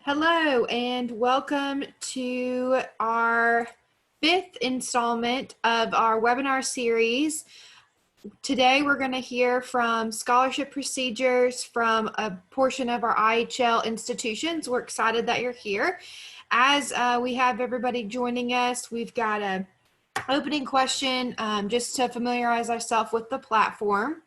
Hello and welcome to our fifth installment of our webinar series. Today we're going to hear from scholarship procedures from a portion of our IHL institutions. We're excited that you're here. As we have everybody joining us, we've got an opening question just to familiarize ourselves with the platform.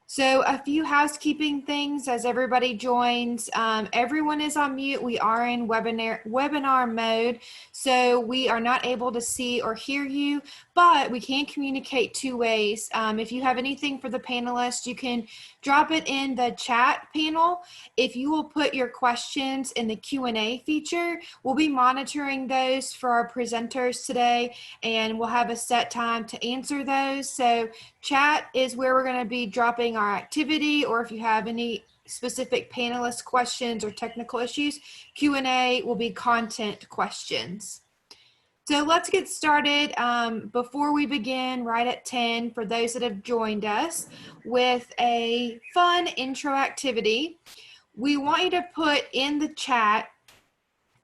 So a few housekeeping things as everybody joins. Everyone is on mute. We are in webinar mode, so we are not able to see or hear you, but we can communicate two ways. If you have anything for the panelists, you can drop it in the chat panel. If you will put your questions in the Q&A feature, we'll be monitoring those for our presenters today, and we'll have a set time to answer those. So chat is where we're going to be dropping our activity, or if you have any specific panelist questions or technical issues, Q&A will be content questions. So let's get started. Before we begin right at 10, for those that have joined us, with a fun intro activity, we want you to put in the chat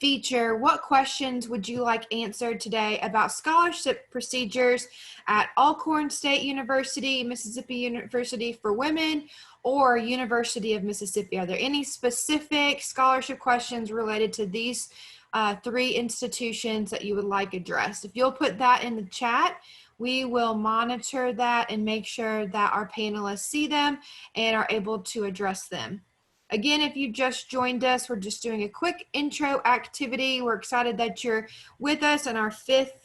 feature, what questions would you like answered today about scholarship procedures at Alcorn State University, Mississippi University for Women, or University of Mississippi? Are there any specific scholarship questions related to these three institutions that you would like addressed? If you'll put that in the chat, we will monitor that and make sure that our panelists see them and are able to address them. Again, if you just joined us, we're just doing a quick intro activity. We're excited that you're with us in our fifth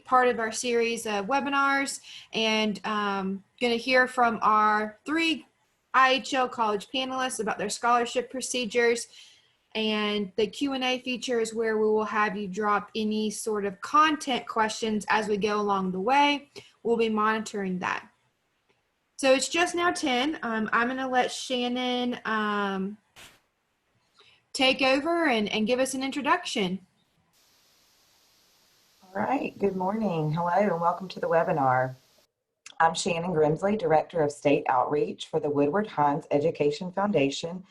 part of our series of webinars, and going to hear from our three IHL college panelists about their scholarship procedures. And the Q&A feature is where we will have you drop any sort of content questions as we go along the way. We'll be monitoring that. So it's just now 10. I'm going to let Shannon take over and give us an introduction. All right, good morning. Hello and welcome to the webinar. I'm Shannon Grimsley, Director of State Outreach for the Woodward Hines Education Foundation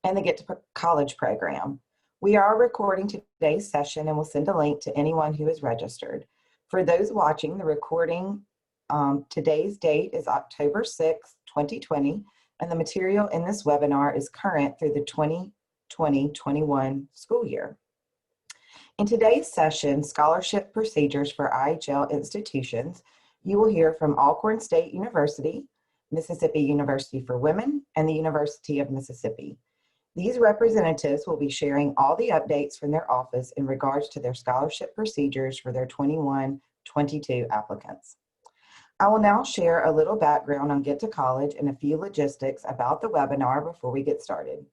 and the Get to College program. We are recording today's session and will send a link to anyone who is registered. For those watching the recording, today's date is October 6, 2020, and the material in this webinar is current through the 2020-21 school year. In today's session, Scholarship Procedures for IHL Institutions, you will hear from Alcorn State University, Mississippi University for Women, and the University of Mississippi. These representatives will be sharing all the updates from their office in regards to their scholarship procedures for their 21-22 applicants. I will now share a little background on Get to College and a few logistics about the webinar before we get started.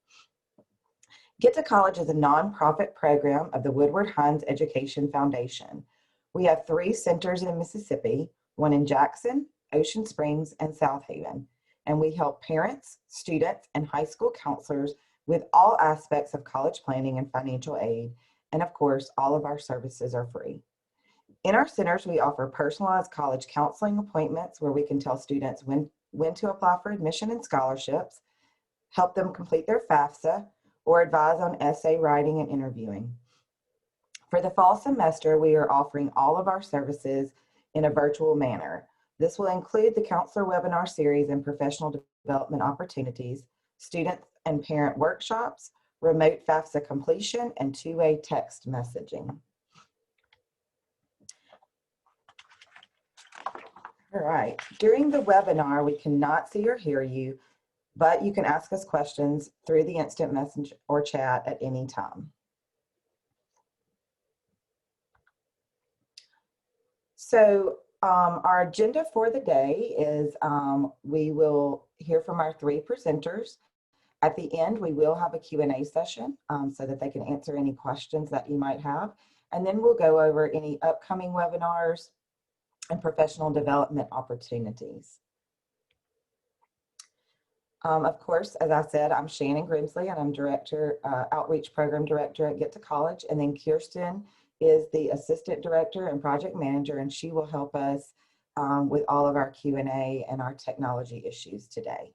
Get to College is a nonprofit program of the Woodward Hines Education Foundation. We have 3 centers in Mississippi, one in Jackson, Ocean Springs, and South Haven, and we help parents, students, and high school counselors with all aspects of college planning and financial aid, and of course, all of our services are free. In our centers, we offer personalized college counseling appointments where we can tell students when to apply for admission and scholarships, help them complete their Fafsa, or advise on essay writing and interviewing. For the fall semester, we are offering all of our services in a virtual manner. This will include the counselor webinar series and professional development opportunities, student and parent workshops, remote Fafsa completion, and two-way text messaging. All right, during the webinar, we cannot see or hear you, but you can ask us questions through the instant message or chat at any time. So our agenda for the day is we will hear from our 3 presenters. At the end, we will have a Q&A session so that they can answer any questions that you might have. And then we'll go over any upcoming webinars and professional development opportunities. Of course, as I said, I'm Shannon Grimsley, and I'm Outreach Program Director at Get to College. And then Kirsten is the Assistant Director and Project Manager, and she will help us with all of our Q&A and our technology issues today.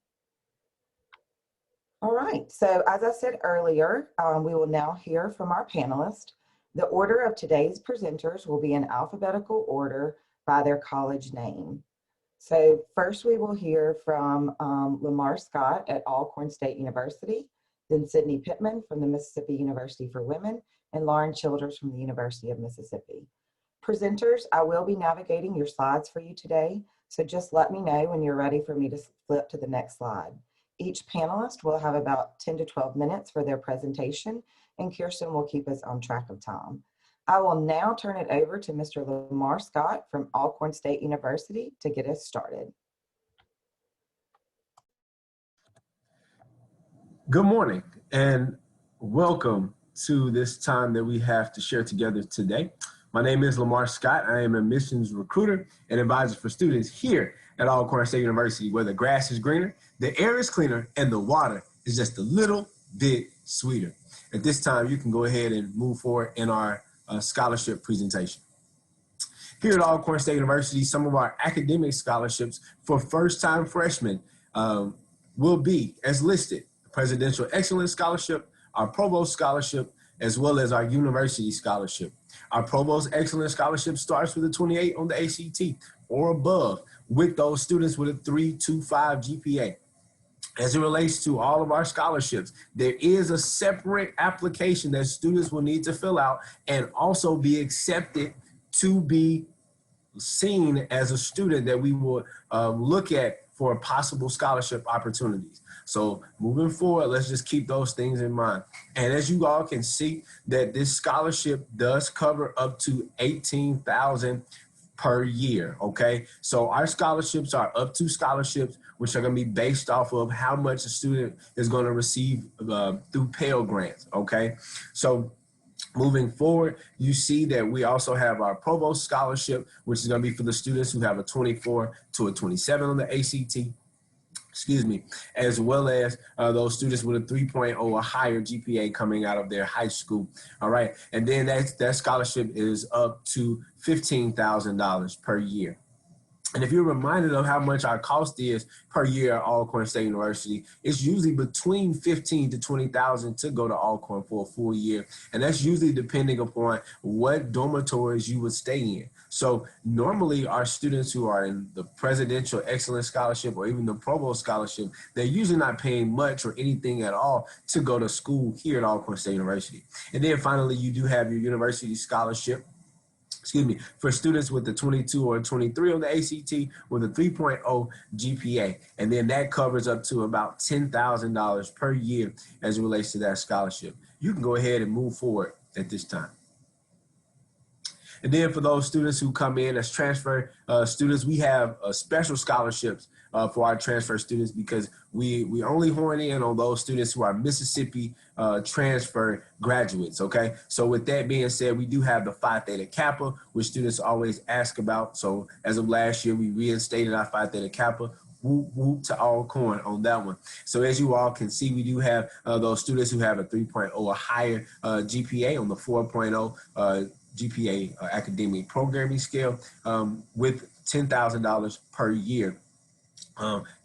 All right, so as I said earlier, we will now hear from our panelists. The order of today's presenters will be in alphabetical order by their college name. So first we will hear from LaMar Scott at Alcorn State University, then Sydney Pittman from the Mississippi University for Women, and Lauren Childers from the University of Mississippi. Presenters, I will be navigating your slides for you today, so just let me know when you're ready for me to flip to the next slide. Each panelist will have about 10 to 12 minutes for their presentation, and Kirsten will keep us on track of time. I will now turn it over to Mr. LaMar Scott from Alcorn State University to get us started. Good morning and welcome to this time that we have to share together today. My name is LaMar Scott. I am an admissions recruiter and advisor for students here at Alcorn State University, where the grass is greener, the air is cleaner, and the water is just a little bit sweeter. At this time, you can go ahead and move forward in our scholarship presentation. Here at Alcorn State University, some of our academic scholarships for first-time freshmen will be as listed: the Presidential Excellence Scholarship, our Provost Scholarship, as well as our University Scholarship. Our Provost Excellence Scholarship starts with a 28 on the ACT or above, with those students with a 3.25 GPA. As it relates to all of our scholarships, there is a separate application that students will need to fill out and also be accepted to be seen as a student that we will look at for possible scholarship opportunities. So moving forward, let's just keep those things in mind. And as you all can see, that this scholarship does cover up to $18,000 per year, okay? So our scholarships are up to scholarships, which are gonna be based off of how much a student is gonna receive through Pell Grants, okay? So moving forward, you see that we also have our Provost Scholarship, which is gonna be for the students who have a 24 to a 27 on the ACT, as well as those students with a 3.0 or higher GPA coming out of their high school. All right, and then that scholarship is up to $15,000 per year. And if you're reminded of how much our cost is per year at Alcorn State University, it's usually between $15,000 to $20,000 to go to Alcorn for a full year. And that's usually depending upon what dormitories you would stay in. So normally our students who are in the Presidential Excellence Scholarship or even the Provost Scholarship, they're usually not paying much or anything at all to go to school here at Alcorn State University. And then finally, you do have your University Scholarship, for students with the 22 or 23 on the ACT with a 3.0 GPA. And then that covers up to about $10,000 per year as it relates to that scholarship. You can go ahead and move forward at this time. And then for those students who come in as transfer students, we have special scholarships for our transfer students, because we only horn in on those students who are Mississippi transfer graduates, okay? So with that being said, we do have the Phi Theta Kappa, which students always ask about. So as of last year, we reinstated our Phi Theta Kappa. Whoop, whoop to Alcorn on that one. So as you all can see, we do have those students who have a 3.0 or higher GPA on the 4.0 GPA academic programming scale with $10,000 per year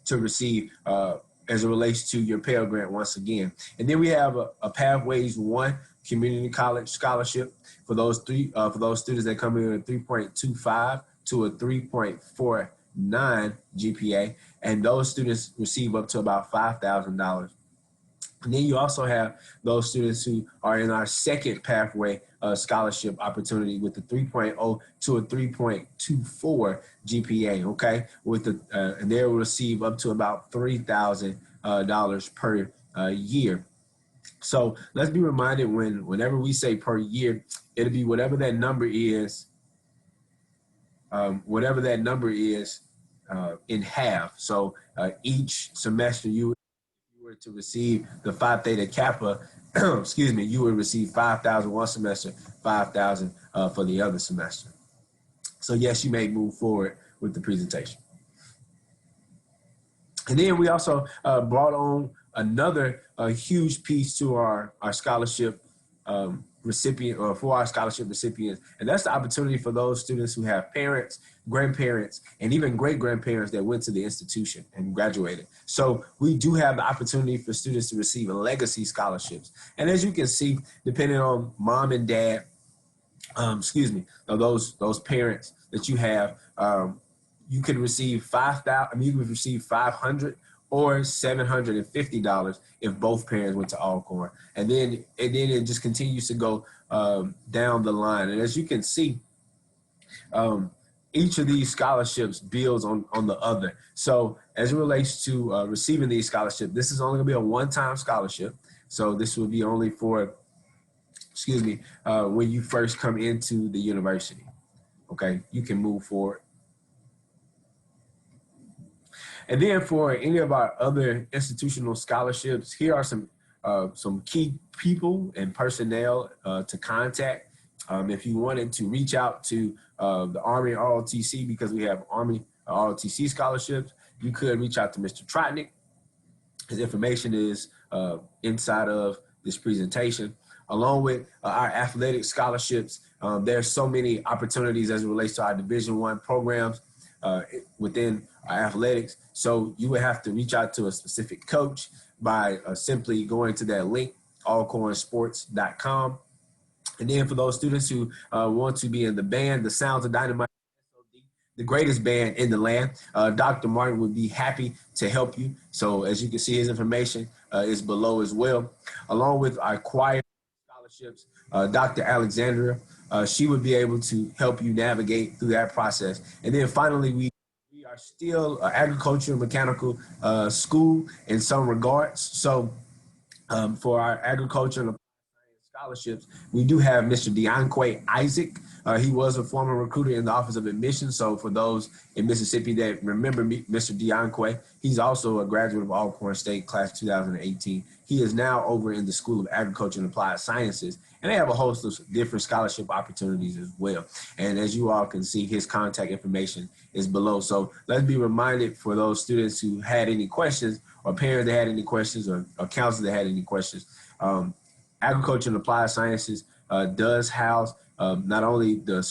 to receive as it relates to your Pell Grant once again. And then we have a Pathways 1 community college scholarship for those students that come in at 3.25 to a 3.49 GPA, and those students receive up to about $5,000. And then you also have those students who are in our second pathway scholarship opportunity with the 3.0 to a 3.24 GPA, okay? And they will receive up to about $3,000 per year. So let's be reminded whenever we say per year, it'll be whatever that number is, in half. So each semester you were to receive the Phi Theta Kappa, you would receive $5,000 one semester, $5,000 for the other semester. So yes, you may move forward with the presentation. And then we also brought on another huge piece to our scholarship recipient or for our scholarship recipients. And that's the opportunity for those students who have parents, grandparents, and even great-grandparents that went to the institution and graduated. So we do have the opportunity for students to receive legacy scholarships. And as you can see, depending on mom and dad, those parents that you have, you can receive you can receive $500 or $750 if both parents went to Alcorn, and then it just continues to go down the line. And as you can see, each of these scholarships builds on the other. So as it relates to receiving these scholarships, this is only going to be a one-time scholarship. So this will be only for when you first come into the university. Okay, you can move forward. And then for any of our other institutional scholarships, here are some key people and personnel to contact. If you wanted to reach out to the Army ROTC, because we have Army ROTC scholarships, you could reach out to Mr. Trotnick. His information is inside of this presentation. Along with our athletic scholarships, there's so many opportunities as it relates to our Division I programs within our athletics. So you would have to reach out to a specific coach by simply going to that link, alcornsports.com. And then for those students who want to be in the band, the Sounds of Dynamite, the greatest band in the land, Dr. Martin would be happy to help you. So as you can see, his information is below as well. Along with our choir scholarships, Dr. Alexandra, she would be able to help you navigate through that process. And then finally, we are still agriculture and mechanical school in some regards. So for our agriculture and scholarships, we do have Mr. Deonquay Isaac. He was a former recruiter in the Office of Admissions. So for those in Mississippi that remember Mr. Deonquay, he's also a graduate of Alcorn State, class 2018. He is now over in the School of Agriculture and Applied Sciences, and they have a host of different scholarship opportunities as well. And as you all can see, his contact information is below. So let's be reminded for those students who had any questions, or parents that had any questions, or counselors that had any questions, Agriculture and Applied Sciences does house not only the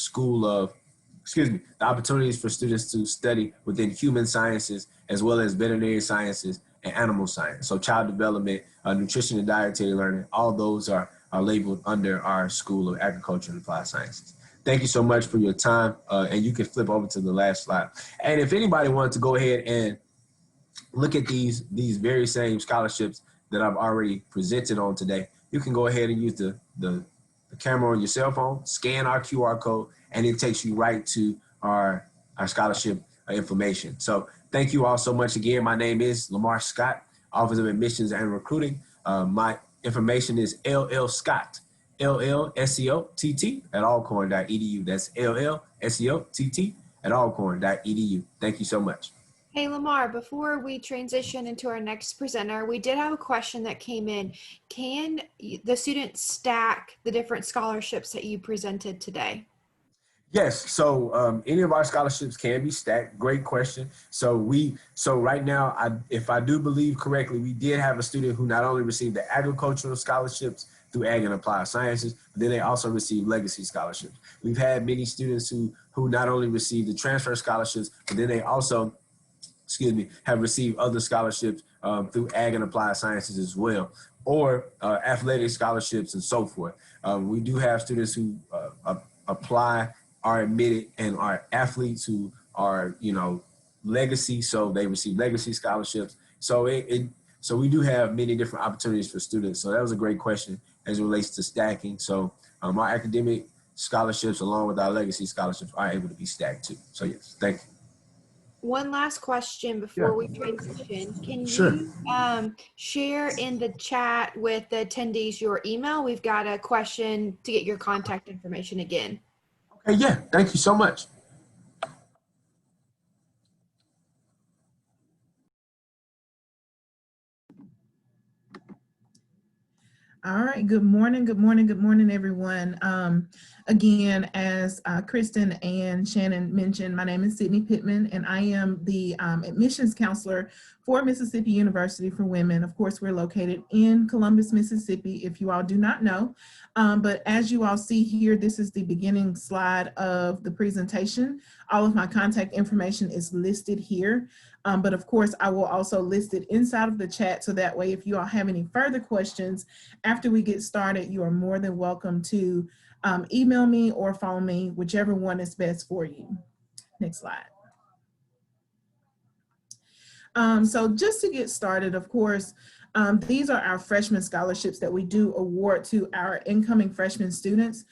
the opportunities for students to study within human sciences, as well as veterinary sciences and animal science. So child development, nutrition and dietary learning, all those are labeled under our School of Agriculture and Applied Sciences. Thank you so much for your time. And you can flip over to the last slide. And if anybody wanted to go ahead and look at these very same scholarships that I've already presented on today, you can go ahead and use the camera on your cell phone, scan our QR code, and it takes you right to our scholarship information. So thank you all so much again. My name is LaMar Scott, Office of Admissions and Recruiting. My information is LL Scott, LLSCOTT at alcorn.edu. That's LLSCOTT at alcorn.edu. Thank you so much. Hey, LaMar, before we transition into our next presenter, we did have a question that came in. Can the students stack the different scholarships that you presented today? Yes, so any of our scholarships can be stacked. Great question. So right now, if I do believe correctly, we did have a student who not only received the agricultural scholarships through Ag and Applied Sciences, but then they also received legacy scholarships. We've had many students who not only received the transfer scholarships, but then they also have received other scholarships through Ag and Applied Sciences as well, or athletic scholarships and so forth. We do have students who apply, are admitted, and are athletes who are, legacy, so they receive legacy scholarships. So so we do have many different opportunities for students. So that was a great question as it relates to stacking. So our academic scholarships along with our legacy scholarships are able to be stacked too. So yes, thank you. One last question before we transition. Can Sure. you share in the chat with the attendees your email? We've got a question to get your contact information again. Okay, yeah, thank you so much. All right, good morning, good morning, good morning, everyone. Again, as Kristen and Shannon mentioned, my name is Sydney Pittman, and I am the admissions counselor for Mississippi University for Women. Of course, we're located in Columbus, Mississippi, if you all do not know. But as you all see here, this is the beginning slide of the presentation. All of my contact information is listed here. But of course, I will also list it inside of the chat, so that way if you all have any further questions after we get started, you are more than welcome to email me or phone me, whichever one is best for you. Next slide. So just to get started, of course, these are our freshman scholarships that we do award to our incoming freshman students.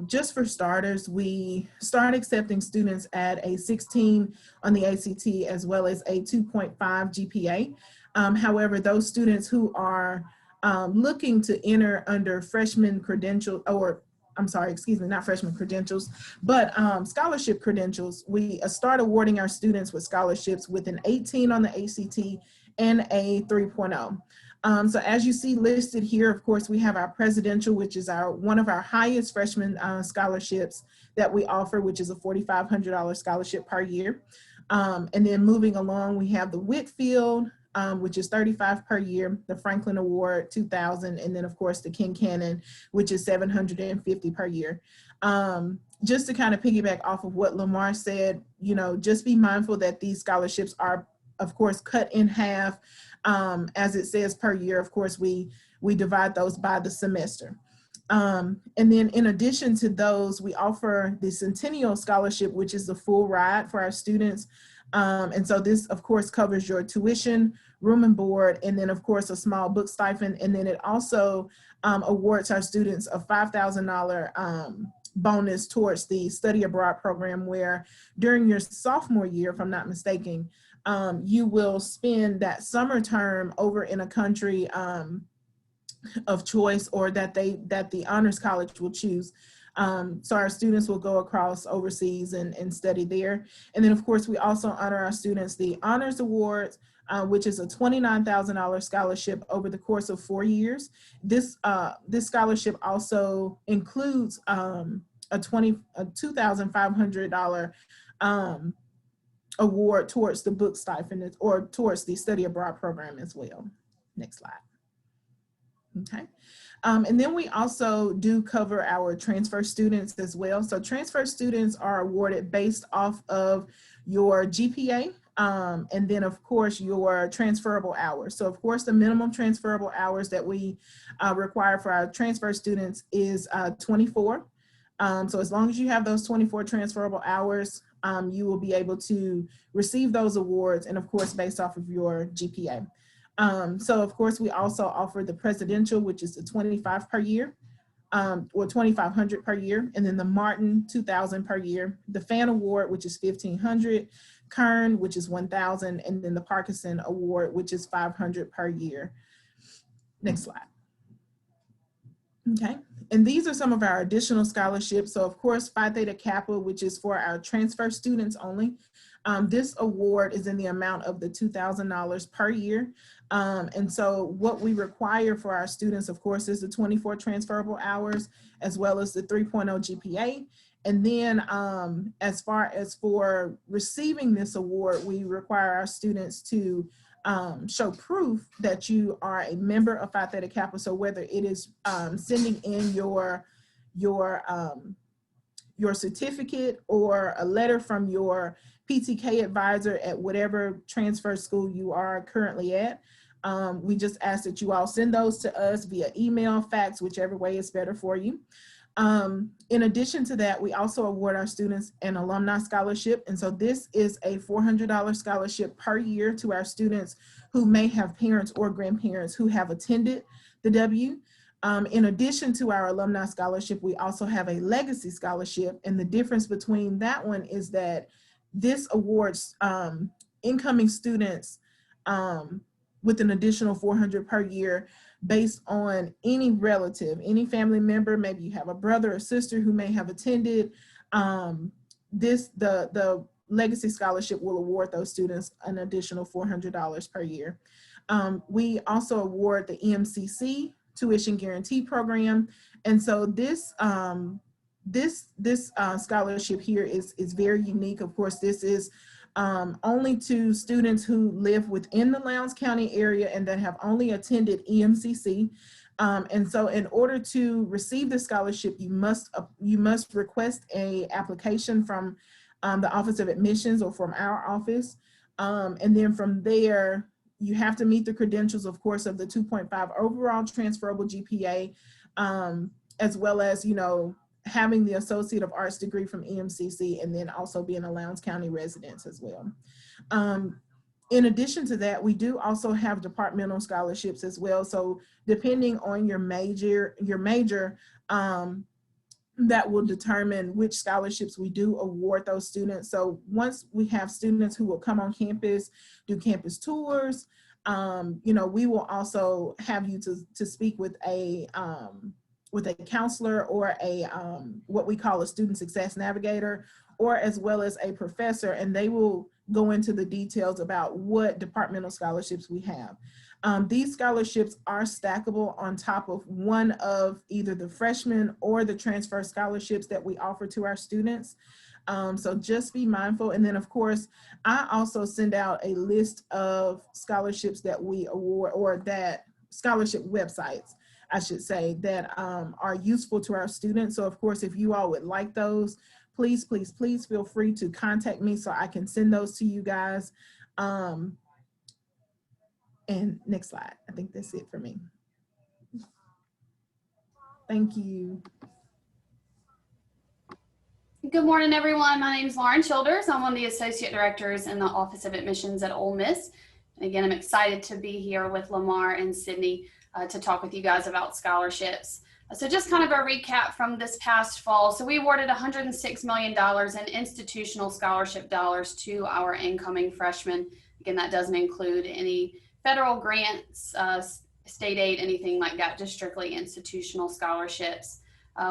Just for starters, we start accepting students at a 16 on the ACT as well as a 2.5 GPA. However, those students who are looking to enter under freshman credential, or I'm sorry, excuse me, not freshman credentials, but scholarship credentials, we start awarding our students with scholarships with an 18 on the ACT and a 3.0. So as you see listed here, of course, we have our presidential, which is one of our highest freshman scholarships that we offer, which is a $4,500 scholarship per year. And then moving along, we have the Whitfield, which is $35 per year, the Franklin Award, $2,000, and then of course the King Cannon, which is $750 per year. Just to kind of piggyback off of what LaMar said, you know, just be mindful that these scholarships are, of course, cut in half. As it says per year, of course, we divide those by the semester. And then in addition to those, we offer the Centennial Scholarship, which is the full ride for our students. And so this, of course, covers your tuition, room and board, and then, of course, a small book stipend. And then it also awards our students a $5,000 bonus towards the study abroad program, where during your sophomore year, if I'm not mistaken, you will spend that summer term over in a country of choice, or that the honors college will choose. So our students will go across overseas and study there. And then of course, we also honor our students the Honors Awards, which is a $29,000 scholarship over the course of 4 years. This scholarship also includes a $2,500 award towards the book stipend, or towards the study abroad program as well. Next slide. Okay. And then we also do cover our transfer students as well. So transfer students are awarded based off of your GPA, and then of course your transferable hours. So of course the minimum transferable hours that we require for our transfer students is 24. So as long as you have those 24 transferable hours, you will be able to receive those awards, and of course based off of your GPA. So of course, we also offer the presidential, which is the 25 per year, or 2,500 per year, and then the Martin, 2,000 per year, the Fan Award, which is 1,500, Kern, which is 1,000, and then the Parkinson Award, which is 500 per year. Next slide. Okay, and these are some of our additional scholarships. So of course, Phi Theta Kappa, which is for our transfer students only. This award is in the amount of the $2,000 per year. And so what we require for our students, of course, is the 24 transferable hours, as well as the 3.0 GPA. And then as far as for receiving this award, we require our students to show proof that you are a member of Phi Theta Kappa. So whether it is sending in your certificate, or a letter from your Ptk advisor at whatever transfer school you are currently at. We just ask that you all send those to us via email, fax, whichever way is better for you. In addition to that, we also award our students an alumni scholarship. And so this is a $400 scholarship per year to our students who may have parents or grandparents who have attended the W. In addition to our alumni scholarship, we also have a legacy scholarship. And the difference between that one is that this awards incoming students with an additional $400 per year based on any relative, any family member. Maybe you have a brother or sister who may have attended. The legacy scholarship will award those students an additional $400 per year. We also award the Emcc tuition guarantee program. And so this scholarship here is very unique. Of course, this is only to students who live within the Lowndes County area and that have only attended EMCC. And so in order to receive the scholarship, you must request a application from the Office of Admissions or from our office. And then from there, you have to meet the credentials, of course, of the 2.5 overall transferable GPA, as well as, having the Associate of Arts degree from EMCC, and then also being a Lowndes County resident as well. In addition to that, we do also have departmental scholarships as well. So depending on your major, that will determine which scholarships we do award those students. So once we have students who will come on campus, do campus tours, we will also have you to speak with a counselor or a what we call a student success navigator, or as well as a professor, and they will go into the details about what departmental scholarships we have. These scholarships are stackable on top of one of either the freshman or the transfer scholarships that we offer to our students. So just be mindful. And then of course, I also send out a list of scholarships that we award, or that scholarship websites, I should say, that are useful to our students. So of course, if you all would like those, please feel free to contact me so I can send those to you guys. And next slide. I think that's it for me. Thank you. Good morning, everyone. My name is Lauren Childers. I'm one of the Associate Directors in the Office of Admissions at Ole Miss. And again, I'm excited to be here with LaMar and Sydney to talk with you guys about scholarships. So just kind of a recap from this past fall. So we awarded $106 million in institutional scholarship dollars to our incoming freshmen. Again, that doesn't include any federal grants, state aid, anything like that, just strictly institutional scholarships.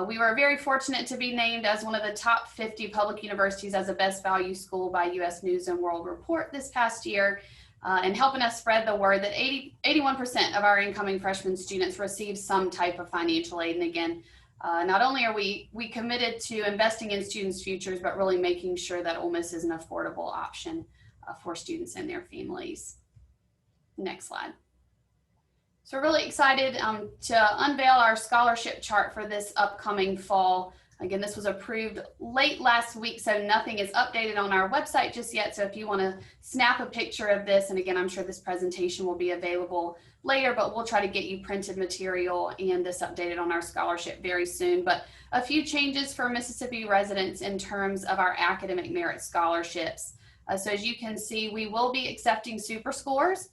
We were very fortunate to be named as one of the top 50 public universities as a best value school by U.S. News and World Report this past year, and helping us spread the word that 81% of our incoming freshman students receive some type of financial aid. And again, not only are we committed to investing in students' futures, but really making sure that Ole Miss is an affordable option for students and their families. Next slide. So we're really excited to unveil our scholarship chart for this upcoming fall. Again, this was approved late last week, so nothing is updated on our website just yet. So if you want to snap a picture of this, and again, I'm sure this presentation will be available later, but we'll try to get you printed material and this updated on our scholarship very soon. But a few changes for Mississippi residents in terms of our academic merit scholarships. So as you can see, we will be accepting super scores.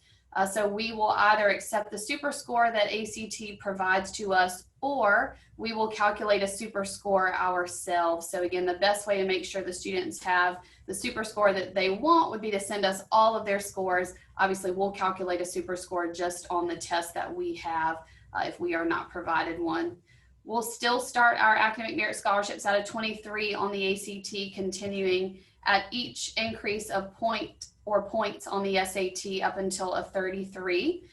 So we will either accept the super score that ACT provides to us, or we will calculate a super score ourselves. So again, the best way to make sure the students have the super score that they want would be to send us all of their scores. Obviously, we'll calculate a super score just on the test that we have if we are not provided one. We'll still start our academic merit scholarships out of 23 on the ACT, continuing at each increase of points on the SAT up until a 33.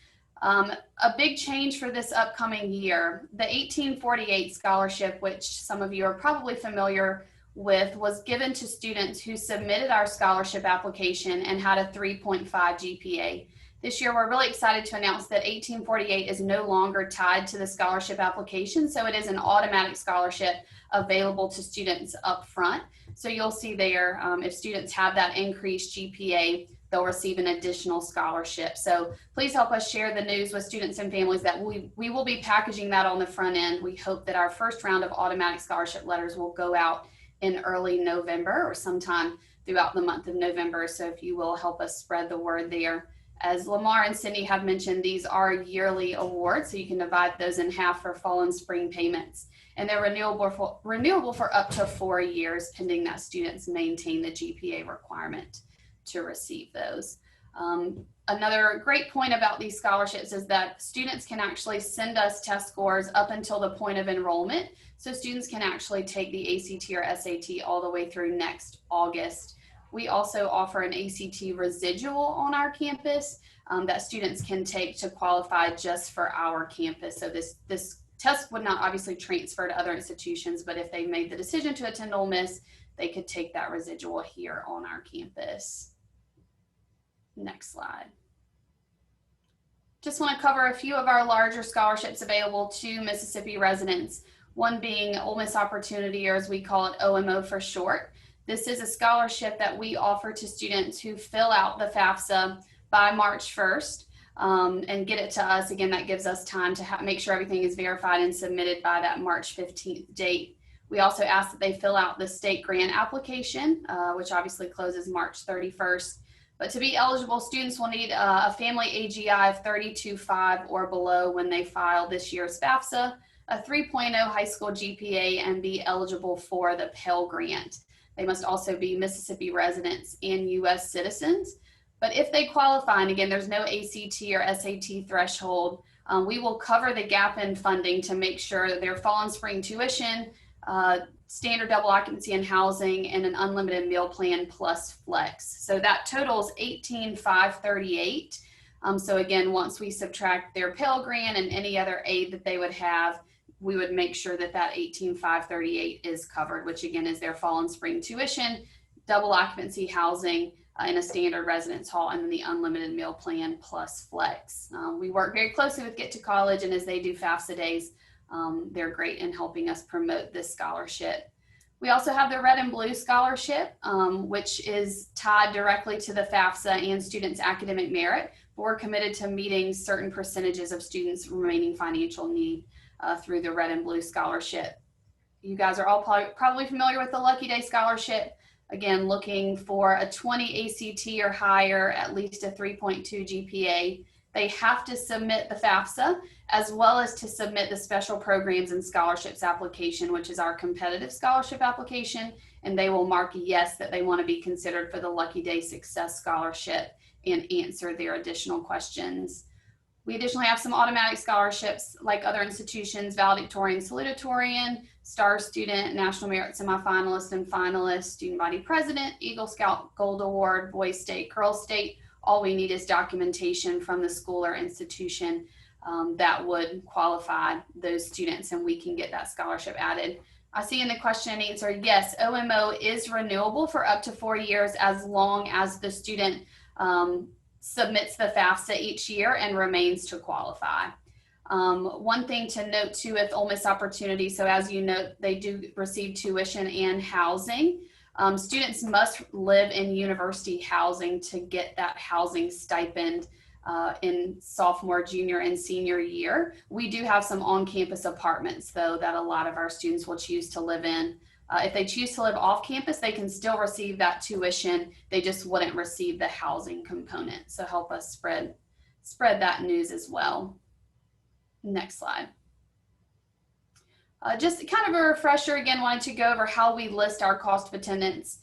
A big change for this upcoming year, the 1848 scholarship, which some of you are probably familiar with, was given to students who submitted our scholarship application and had a 3.5 GPA. This year, we're really excited to announce that 1848 is no longer tied to the scholarship application, so it is an automatic scholarship available to students up front. So you'll see there, if students have that increased GPA, they'll receive an additional scholarship. So please help us share the news with students and families that we will be packaging that on the front end. We hope that our first round of automatic scholarship letters will go out in early November or sometime throughout the month of November. So if you will help us spread the word there. As LaMar and Cindy have mentioned, these are yearly awards, so you can divide those in half for fall and spring payments. And they're renewable for up to 4 years, pending that students maintain the GPA requirement to receive those. Another great point about these scholarships is that students can actually send us test scores up until the point of enrollment. So students can actually take the ACT or SAT all the way through next August We also offer an ACT residual on our campus that students can take to qualify just for our campus. So this test would not obviously transfer to other institutions, but if they made the decision to attend Ole Miss, they could take that residual here on our campus. Next slide. Just want to cover a few of our larger scholarships available to Mississippi residents, one being Ole Miss Opportunity, or as we call it, OMO for short. This is a scholarship that we offer to students who fill out the Fafsa by March 1st and get it to us. Again, that gives us time to make sure everything is verified and submitted by that March 15th date. We also ask that they fill out the state grant application, which obviously closes March 31st. But to be eligible, students will need a family AGI of 32.5 or below when they file this year's FAFSA, a 3.0 high school GPA, and be eligible for the Pell Grant. They must also be Mississippi residents and U.S. citizens. But if they qualify, and again, there's no ACT or SAT threshold, we will cover the gap in funding to make sure that their fall and spring tuition, standard double occupancy and housing, and an unlimited meal plan plus flex. So that totals $18,538. So again, once we subtract their Pell Grant and any other aid that they would have, we would make sure that that $18,538 is covered, which again is their fall and spring tuition, double occupancy housing in a standard residence hall, and then the unlimited meal plan plus flex. We work very closely with Get to College, and as they do FAFSA days, they're great in helping us promote this scholarship. We also have the Red and Blue Scholarship, which is tied directly to the FAFSA and students' academic merit. We're committed to meeting certain percentages of students' remaining financial need through the Red and Blue Scholarship. You guys are all probably familiar with the Lucky Day Scholarship. Again, looking for a 20 ACT or higher, at least a 3.2 GPA. They have to submit the FAFSA as well as to submit the Special Programs and Scholarships application, which is our competitive scholarship application, and they will mark yes that they want to be considered for the Lucky Day Success Scholarship and answer their additional questions. We additionally have some automatic scholarships like other institutions: valedictorian, salutatorian, star student, national merit semifinalist and finalist, student body president, Eagle Scout Gold Award, Boy State, Girl State. All we need is documentation from the school or institution that would qualify those students, and we can get that scholarship added. I see in the question and answer, yes, OMO is renewable for up to 4 years as long as the student submits the FAFSA each year and remains to qualify. One thing to note too with Ole Miss Opportunity, so as you know, they do receive tuition and housing. Students must live in university housing to get that housing stipend in sophomore, junior, and senior year. We do have some on-campus apartments though that a lot of our students will choose to live in. If they choose to live off campus, they can still receive that tuition. They just wouldn't receive the housing component. So help us spread that news as well. Next slide. Just kind of a refresher, again, wanted to go over how we list our cost of attendance.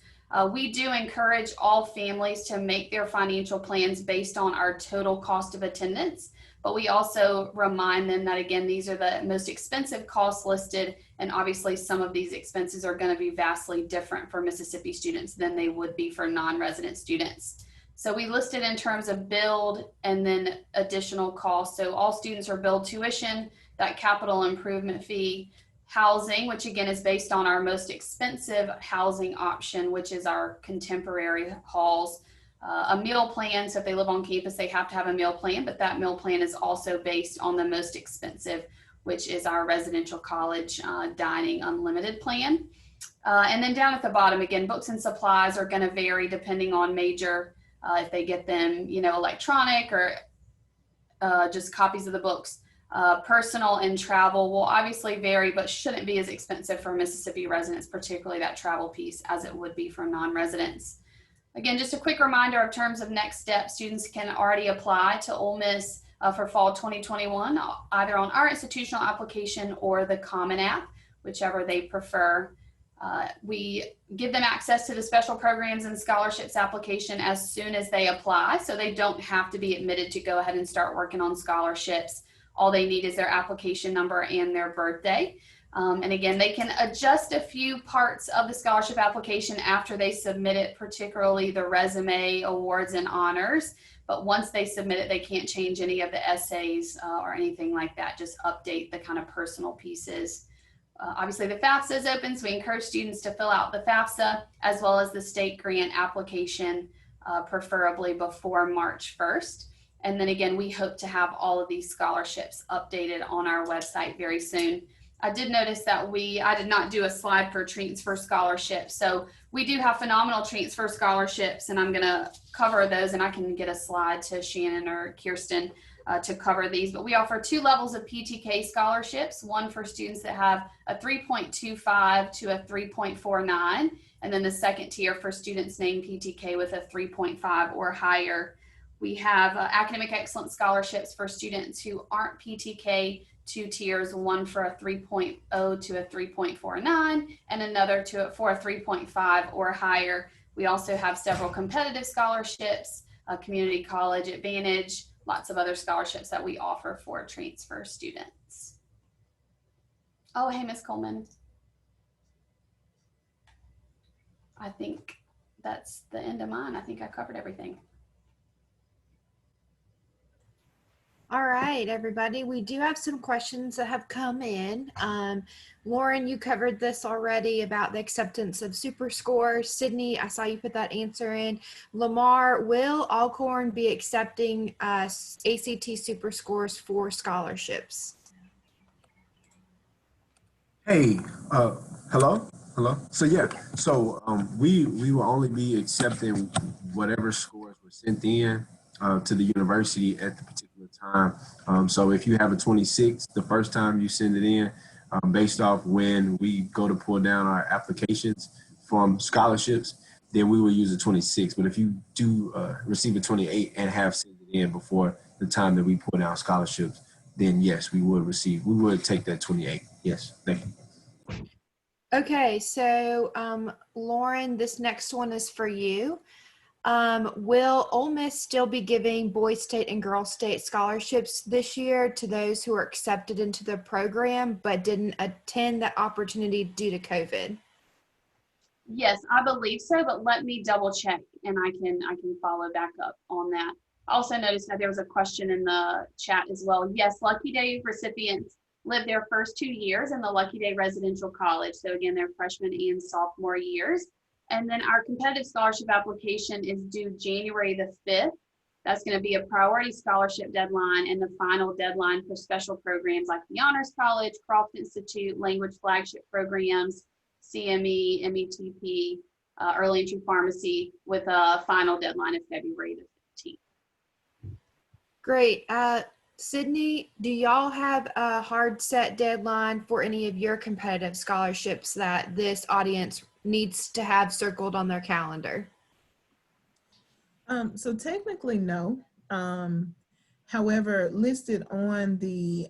We do encourage all families to make their financial plans based on our total cost of attendance, but we also remind them that, again, these are the most expensive costs listed, and obviously some of these expenses are going to be vastly different for Mississippi students than they would be for non-resident students. So we listed in terms of billed and then additional costs. So all students are billed tuition, that capital improvement fee, housing, which again is based on our most expensive housing option, which is our contemporary halls, a meal plan. So if they live on campus, they have to have a meal plan, but that meal plan is also based on the most expensive, which is our residential college dining unlimited plan. And then down at the bottom, again, books and supplies are going to vary depending on major. If they get them, electronic or just copies of the books. Personal and travel will obviously vary, but shouldn't be as expensive for Mississippi residents, particularly that travel piece, as it would be for non-residents. Again, just a quick reminder of terms of next steps. Students can already apply to Ole Miss for fall 2021, either on our institutional application or the Common App, whichever they prefer. We give them access to the Special Programs and Scholarships application as soon as they apply, so they don't have to be admitted to go ahead and start working on scholarships. All they need is their application number and their birthday. And again, they can adjust a few parts of the scholarship application after they submit it, particularly the resume, awards, and honors. But once they submit it, they can't change any of the essays or anything like that, just update the kind of personal pieces. Obviously, the Fafsa is open, so we encourage students to fill out the Fafsa as well as the state grant application, preferably before March 1st. And then again, we hope to have all of these scholarships updated on our website very soon. I did notice that I did not do a slide for transfer scholarships. So we do have phenomenal transfer scholarships, and I'm going to cover those, and I can get a slide to Shannon or Kirsten to cover these. But we offer 2 levels of Ptk scholarships, one for students that have a 3.25 to a 3.49, and then the second tier for students named Ptk with a 3.5 or higher. We have academic excellence scholarships for students who aren't Ptk, 2 tiers, one for a 3.0 to a 3.49 and another for a 3.5 or higher. We also have several competitive scholarships, community college advantage, lots of other scholarships that we offer for transfer students. Oh, hey, Ms. Coleman. I think that's the end of mine. I think I covered everything. All right, everybody. We do have some questions that have come in. Lauren, you covered this already about the acceptance of super scores. Sydney, I saw you put that answer in. LaMar, will Alcorn be accepting ACT super scores for scholarships? Hey, hello. So yeah, we will only be accepting whatever scores were sent in to the university at the particular time. So if you have a 26 the first time you send it in, based off when we go to pull down our applications from scholarships, then we will use a 26. But if you do receive a 28 and have sent it in before the time that we pull down scholarships, then yes, we would take that 28. Yes, thank you. Okay, so Lauren, this next one is for you. Will Ole Miss still be giving Boys State and Girls State scholarships this year to those who are accepted into the program but didn't attend that opportunity due to COVID? Yes, I believe so, but let me double check and I can follow back up on that. I also noticed that there was a question in the chat as well. Yes, Lucky Day recipients live their first 2 years in the Lucky Day Residential College. So again, their freshman and sophomore years. And then our competitive scholarship application is due January the 5th. That's going to be a priority scholarship deadline and the final deadline for special programs like the Honors College, Croft Institute, language flagship programs, CME, METP, early entry pharmacy, with a final deadline of February the 15th. Great. Sydney, do y'all have a hard set deadline for any of your competitive scholarships that this audience needs to have circled on their calendar? So technically, no. However, listed on the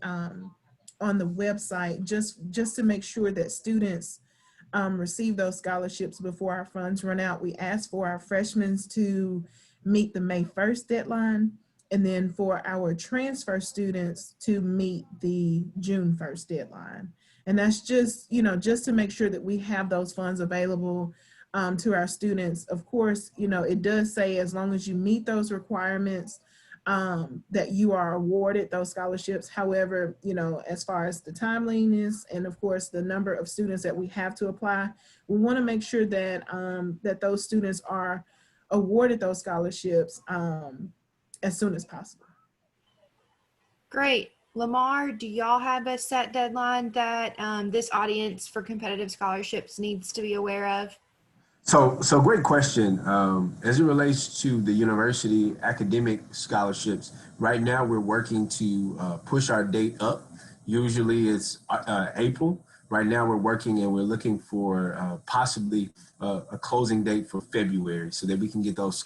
website, just to make sure that students receive those scholarships before our funds run out, we ask for our freshmen to meet the May 1st deadline, and then for our transfer students to meet the June 1st deadline. And that's just, just to make sure that we have those funds available to our students. Of course, it does say as long as you meet those requirements that you are awarded those scholarships. However, as far as the timeliness and of course the number of students that we have to apply, we want to make sure that that those students are awarded those scholarships as soon as possible. Great. LaMar, do y'all have a set deadline that this audience for competitive scholarships needs to be aware of? So great question. As it relates to the university academic scholarships, right now we're working to push our date up. Usually it's April. Right now we're working and we're looking for possibly a closing date for February so that we can get those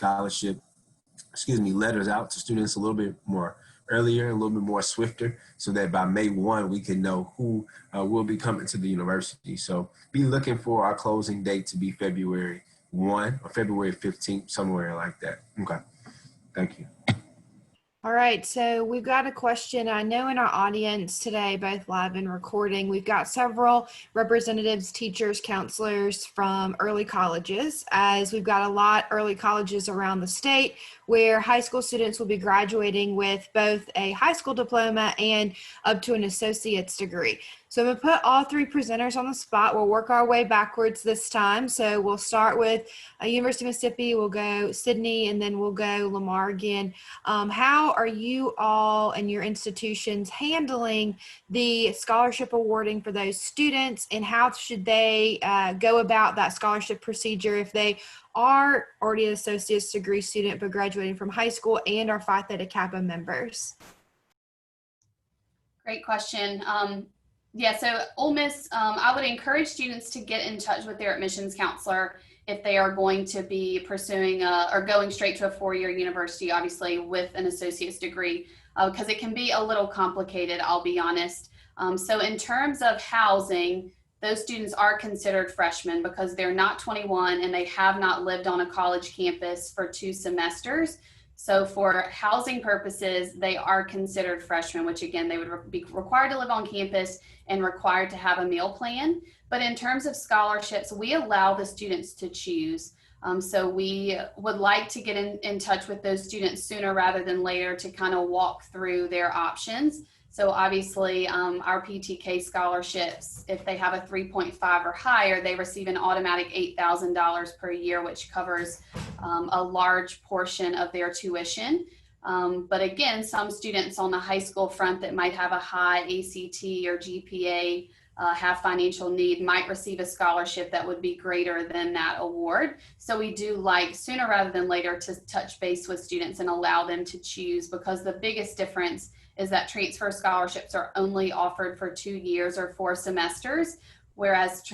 letters out to students a little bit more earlier, a little bit more swifter, so that by May 1, we can know who will be coming to the university. So be looking for our closing date to be February 1 or February 15th, somewhere like that. Okay, thank you. All right, so we've got a question. I know in our audience today, both live and recording, we've got several representatives, teachers, counselors from early colleges, as we've got a lot early colleges around the state where high school students will be graduating with both a high school diploma and up to an associate's degree. So I'm gonna put all three presenters on the spot. We'll work our way backwards this time. So we'll start with University of Mississippi, we'll go Sydney, and then we'll go LaMar again. How are you all and your institutions handling the scholarship awarding for those students, and how should they go about that scholarship procedure if they are already an associate's degree student but graduating from high school and are Phi Theta Kappa members? Great question. Yeah, so Ole Miss, I would encourage students to get in touch with their admissions counselor if they are going to be pursuing or going straight to a four-year university, obviously with an associate's degree, because it can be a little complicated, I'll be honest. So in terms of housing, those students are considered freshmen because they're not 21 and they have not lived on a college campus for 2 semesters. So for housing purposes, they are considered freshmen, which again, they would be required to live on campus and required to have a meal plan. But in terms of scholarships, we allow the students to choose. So we would like to get in touch with those students sooner rather than later to kind of walk through their options. So obviously our Ptk scholarships, if they have a 3.5 or higher, they receive an automatic $8,000 per year, which covers a large portion of their tuition. But again, some students on the high school front that might have a high ACT or GPA, have financial need, might receive a scholarship that would be greater than that award. So we do like sooner rather than later to touch base with students and allow them to choose, because the biggest difference is that transfer scholarships are only offered for 2 years or 4 semesters, whereas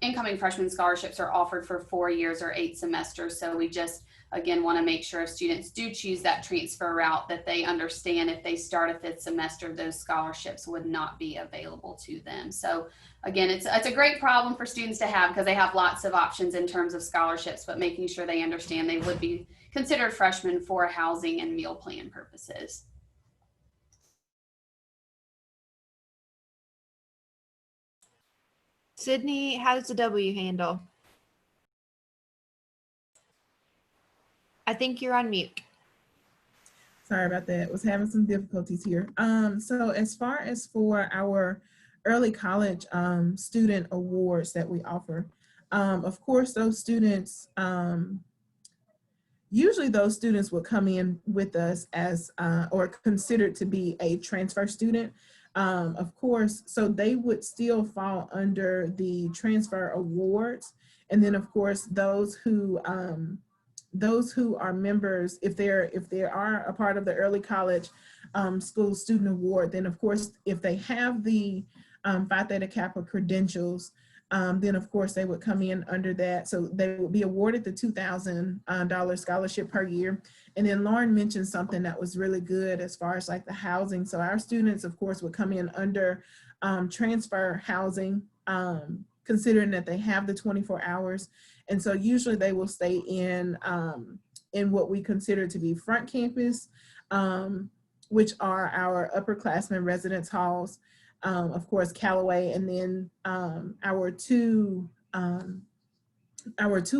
incoming freshman scholarships are offered for 4 years or 8 semesters. So we just, again, want to make sure if students do choose that transfer route that they understand if they start a 5th semester, those scholarships would not be available to them. So again, it's a great problem for students to have because they have lots of options in terms of scholarships, but making sure they understand they would be considered freshmen for housing and meal plan purposes. Sydney, how does the W handle? I think you're on mute. Sorry about that. Was having some difficulties here. So as far as for our early college student awards that we offer, of course, those students, usually those students will come in with us as or considered to be a transfer student. Of course, so they would still fall under the transfer awards. And then of course, those who are members, if they are a part of the early college school student award, then of course, if they have the Phi Theta Kappa credentials, then of course they would come in under that. So they would be awarded the $2,000 scholarship per year. And then Lauren mentioned something that was really good as far as like the housing. So our students, of course, would come in under transfer housing, considering that they have the 24 hours. And so usually they will stay in what we consider to be front campus, which are our upperclassmen residence halls, of course, Callaway, and then our two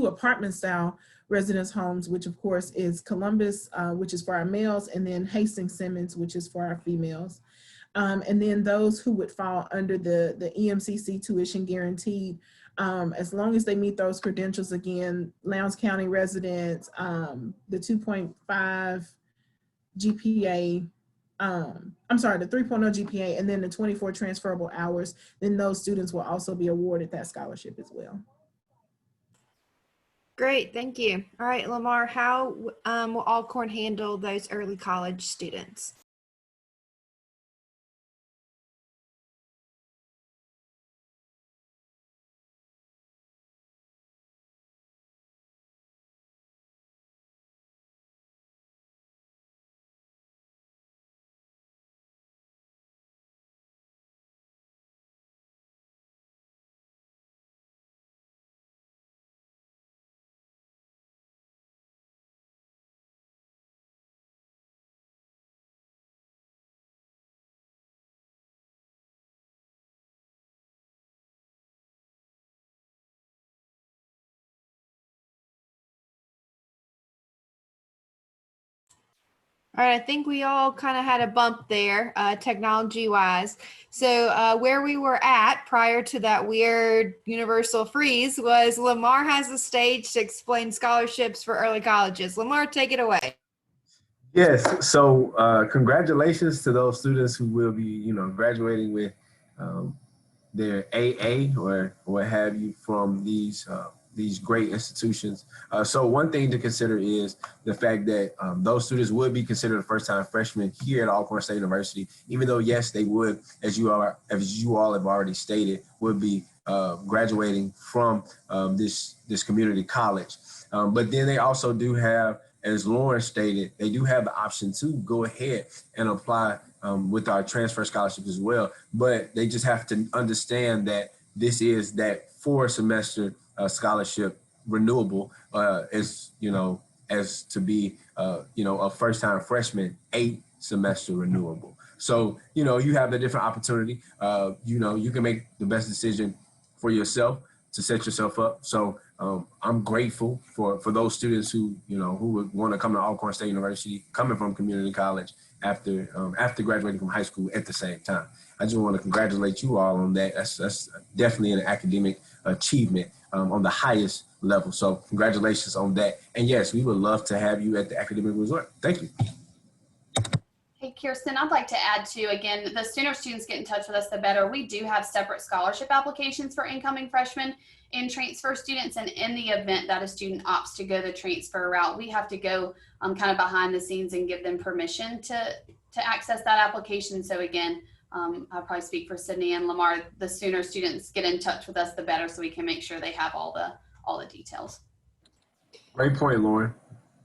apartment style residence homes, which of course is Columbus, which is for our males, and then Hastings Simmons, which is for our females. And then those who would fall under the EMCC tuition guaranteed, as long as they meet those credentials, again, Lowndes County residents, the 2.5 GPA, I'm sorry, the 3.0 GPA, and then the 24 transferable hours, then those students will also be awarded that scholarship as well. Great, thank you. All right, LaMar, how will Alcorn handle those early college students? All right, I think we all kind of had a bump there, technology-wise. So where we were at prior to that weird universal freeze was LaMar has the stage to explain scholarships for early colleges. LaMar, take it away. Yes. So congratulations to those students who will be, graduating with their AA or what have you from these great institutions. So one thing to consider is the fact that those students would be considered a first-time freshmen here at Alcorn State University, even though yes, they would, as you all have already stated, would be graduating from this community college. But then they also do have, as Lauren stated, they do have the option to go ahead and apply with our transfer scholarship as well. But they just have to understand that this is that 4-semester scholarship renewable, as to be a first-time freshman 8-semester renewable. So you have the different opportunity. You can make the best decision for yourself to set yourself up. So I'm grateful for those students who would want to come to Alcorn State University, coming from community college after graduating from high school at the same time. I just want to congratulate you all on that. That's definitely an academic achievement on the highest level. So congratulations on that. And yes, we would love to have you at the academic resort. Thank you. Hey, Kirsten, I'd like to add to, again, the sooner students get in touch with us, the better. We do have separate scholarship applications for incoming freshmen and transfer students. And in the event that a student opts to go the transfer route, we have to go kind of behind the scenes and give them permission to access that application. So again, I'll probably speak for Sydney and LaMar, the sooner students get in touch with us, the better, so we can make sure they have all the details. Great point, Lauren.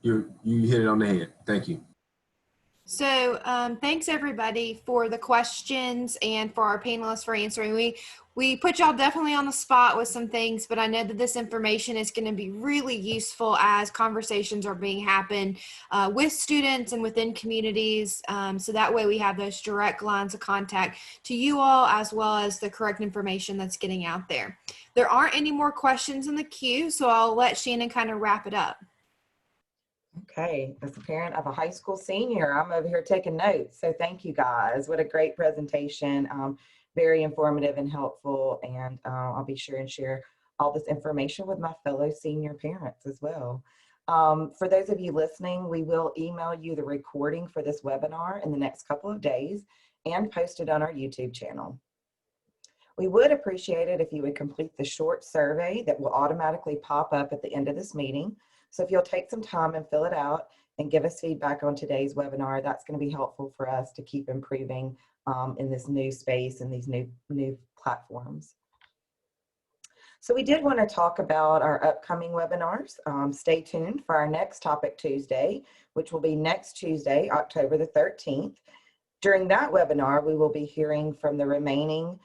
You hit it on the head. Thank you. So thanks everybody for the questions and for our panelists for answering. We put y'all definitely on the spot with some things, but I know that this information is going to be really useful as conversations are being happened with students and within communities. So that way we have those direct lines of contact to you all, as well as the correct information that's getting out there. There aren't any more questions in the queue, so I'll let Shannon kind of wrap it up. Okay, as a parent of a high school senior, I'm over here taking notes. So thank you guys. What a great presentation. Very informative and helpful. And I'll be sure and share all this information with my fellow senior parents as well. For those of you listening, we will email you the recording for this webinar in the next couple of days and post it on our YouTube channel. We would appreciate it if you would complete the short survey that will automatically pop up at the end of this meeting. So if you'll take some time and fill it out and give us feedback on today's webinar, that's going to be helpful for us to keep improving in this new space and these new platforms. So we did want to talk about our upcoming webinars. Stay tuned for our next Topic Tuesday, which will be next Tuesday, October the 13th. During that webinar, we will be hearing from the remaining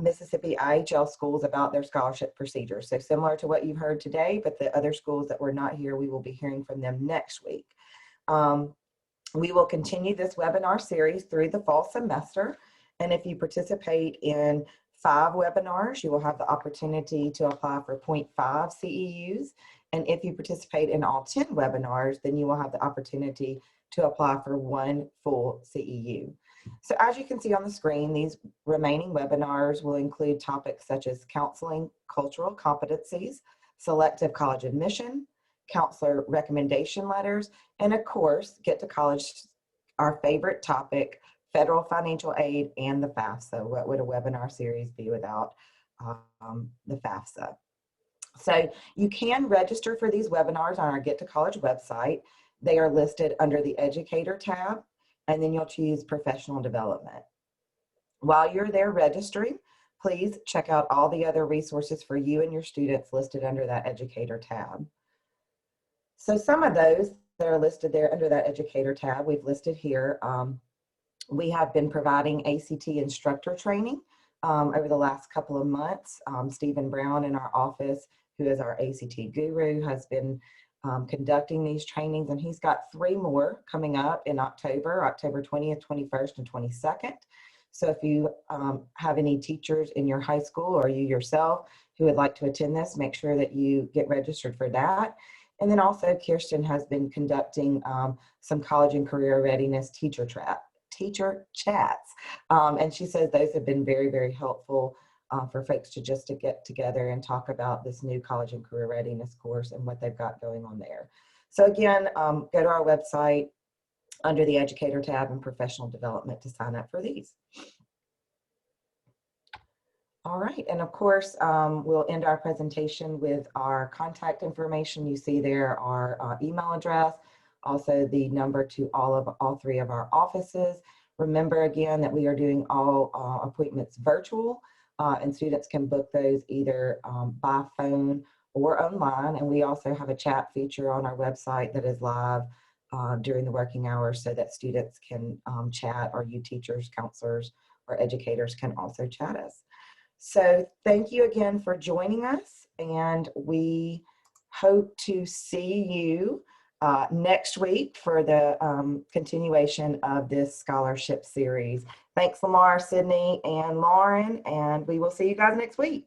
Mississippi IHL schools about their scholarship procedures. So similar to what you've heard today, but the other schools that were not here, we will be hearing from them next week. We will continue this webinar series through the fall semester. And if you participate in 5 webinars, you will have the opportunity to apply for 0.5 CEUs. And if you participate in all 10 webinars, then you will have the opportunity to apply for 1 full CEU. So as you can see on the screen, these remaining webinars will include topics such as counseling, cultural competencies, selective college admission, counselor recommendation letters, and of course, Get to College, our favorite topic, federal financial aid and the Fafsa. What would a webinar series be without the Fafsa? So you can register for these webinars on our Get to College website. They are listed under the Educator tab, and then you'll choose Professional Development. While you're there registering, please check out all the other resources for you and your students listed under that Educator tab. So some of those that are listed there under that Educator tab, we've listed here. We have been providing ACT instructor training over the last couple of months. Stephen Brown in our office, who is our ACT guru, has been conducting these trainings, and he's got 3 more coming up in October 20th, 21st, and 22nd. So if you have any teachers in your high school or you yourself who would like to attend this, make sure that you get registered for that. And then also Kirsten has been conducting some college and career readiness teacher chats. And she says those have been very, very helpful for folks to get together and talk about this new college and career readiness course and what they've got going on there. So again, go to our website under the Educator tab and Professional Development to sign up for these. All right, and of course, we'll end our presentation with our contact information. You see there our email address, also the number to all three of our offices. Remember again that we are doing all appointments virtual, and students can book those either by phone or online. And we also have a chat feature on our website that is live during the working hours so that students can chat, or you teachers, counselors, or educators can also chat us. So thank you again for joining us, and we hope to see you next week for the continuation of this scholarship series. Thanks, LaMar, Sydney, and Lauren, and we will see you guys next week.